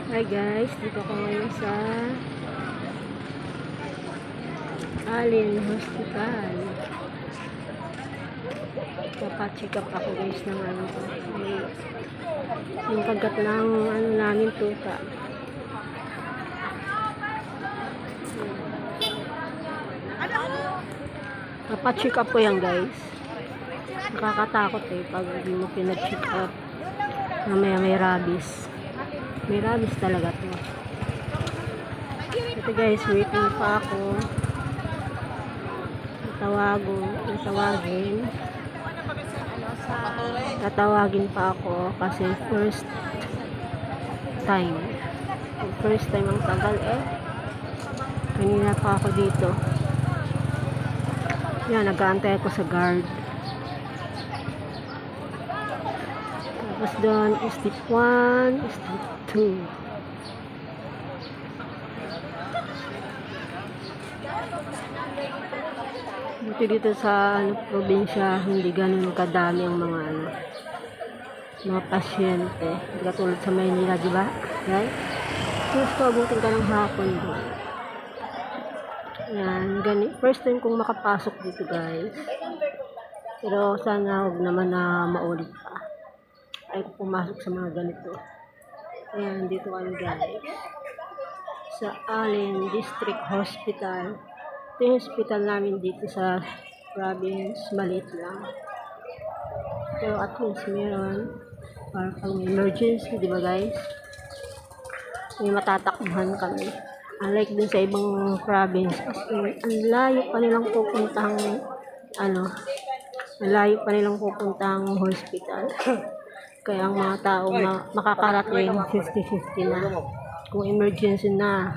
Hi guys, dito ko ngayon sa Allen Hospital. Papacheck up ako guys ng ano ko. Yung kagat ng ano namin tuta. Papacheck up ko yan guys. Nakakatakot pag hindi mo pinacheck up. Mamaya may rabies. May rabies talaga to. Ito guys, waiting pa ako. Tatawagin pa ako kasi first time ang tagal kanina pa ako dito. Yan, nag-aantay ako sa guard. Tapos doon, step 1, step 2. Dito sa probinsya, hindi ganun kadami ang mga pasyente. Katulad sa Maynila, di ba? Right? Gusto abutin ka ng hapon doon. Yan, first time kong makapasok dito guys. Pero sana huwag naman na maulit pa. Ay pumasok sa mga ganito. Ayan, dito kami guys. Sa Allen District Hospital. Ito yung hospital namin dito sa province. Maliit lang. Pero at least meron para pang emergency, di ba guys? May matatakbuhan kami. Unlike dun sa ibang province. Ang layo pa nilang pupuntang hospital. Kaya ang mga tao makakarating 50-50 na. Kung emergency na,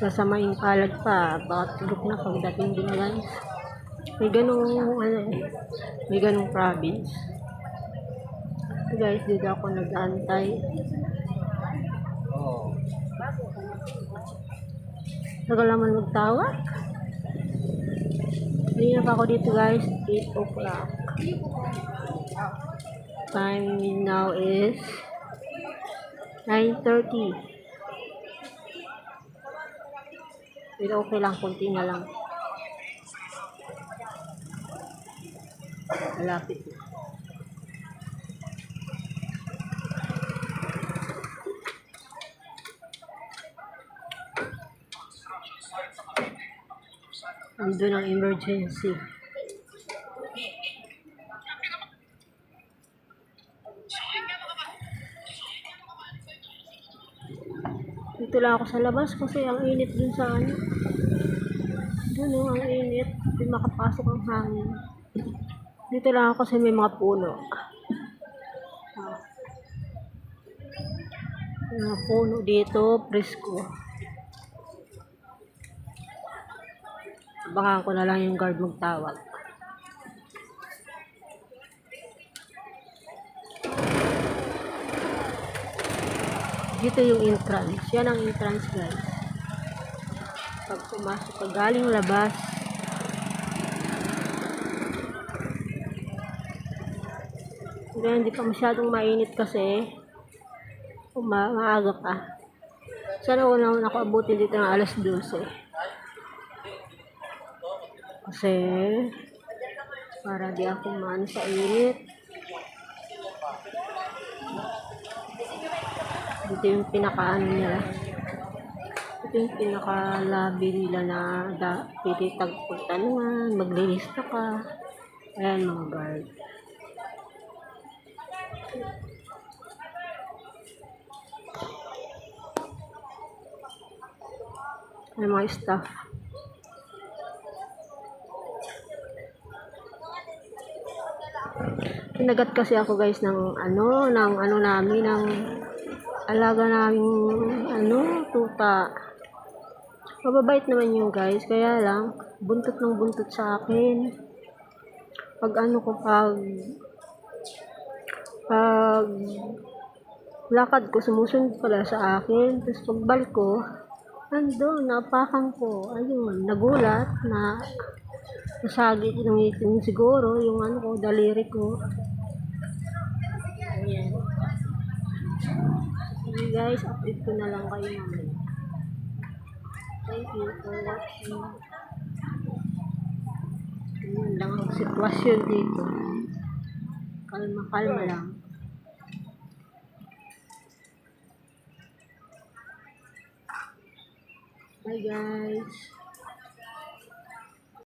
sasamaing palad pa, baka tulog na pagdating din guys. May ganong province. So guys, dito ako nag-aantay. Tagal naman magtawag. Hindi na pa ako dito guys, 8 o'clock. Time now is 9:30. Pero okay lang, kunti na lang. Malapit na. Andun ang emergency. Dito lang ako sa labas kasi ang init dun sa ano. Doon ang init. Hindi makapasok ang hangin. Dito lang ako kasi may mga puno. Mga puno dito, presko. Abangan ko na lang yung guard magtawag. Dito yung entrance. Yan ang entrance guys. Pag pumasok ka galing labas, pero hindi pa masyadong mainit kasi maaga pa. Sana una ako abutin dito ng alas 12. Kasi para di ako maano sa init. Dito yung pinakaano nila. Ito yung pinaka-lobby nila na pwede pagtanungan, maglilista ka. Ayan mga guard. Ayan mga staff. Kinagat kasi ako guys ng alaga namin tuta. Mababait naman yung guys, kaya lang buntot ng buntot sa akin. Pag lakad ko, sumusunod pala sa akin. Tapos pagbalik ko, napakan ko. Ayun, nagulat na nasagit ng itin siguro yung daliri ko. Ayan. guys, update ko na lang kayo mamaya. Thank you for watching. Yun lang ang sitwasyon dito. Kalma lang. Bye guys.